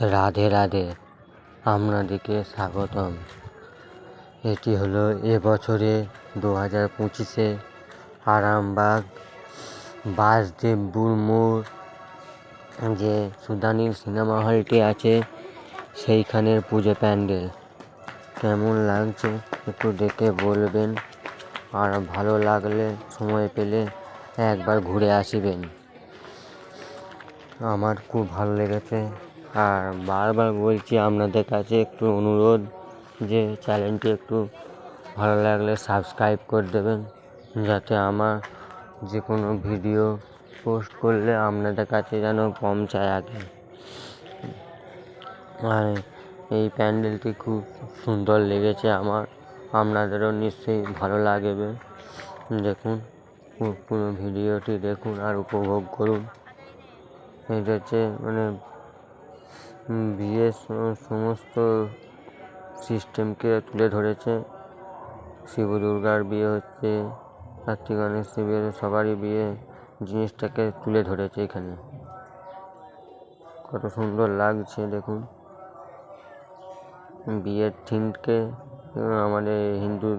রাধে রাধে, আপনাদেরকে স্বাগতম। এটি হলো এবছরে 2025-এ আরামবাগ বাসদেবপুর মোড় যে সুদানীর সিনেমা হলটি আছে সেইখানের পুজো প্যান্ডেল। কেমন লাগছে একটু দেখে বলবেন, আর ভালো লাগলে সময় পেলে একবার ঘুরে আসবেন। আমার খুব ভালো লেগেছে, আর বারবার বলছি আপনাদের কাছে একটু অনুরোধ যে চ্যানেলটি একটু ভালো লাগলে সাবস্ক্রাইব করে দেবেন, যাতে আমার যে কোনো ভিডিও পোস্ট করলে আপনাদের কাছে যেন পৌঁছায় আগে। আর এই প্যান্ডেলটি খুব সুন্দর লেগেছে আমার, আপনাদেরও নিশ্চয়ই ভালো লাগবে। দেখুন, পুরো ভিডিওটি দেখুন আর উপভোগ করুন। এটা হচ্ছে বিয়ের সমস্ত সিস্টেমকে তুলে ধরেছে। শিব দুর্গার বিয়ে হচ্ছে, কার্তিক গণেশ শিবের সবারই বিয়ে, জিনিসটাকে তুলে ধরেছে এখানে। কত সুন্দর লাগছে দেখুন বিয়ের থিমকে। আমাদের হিন্দু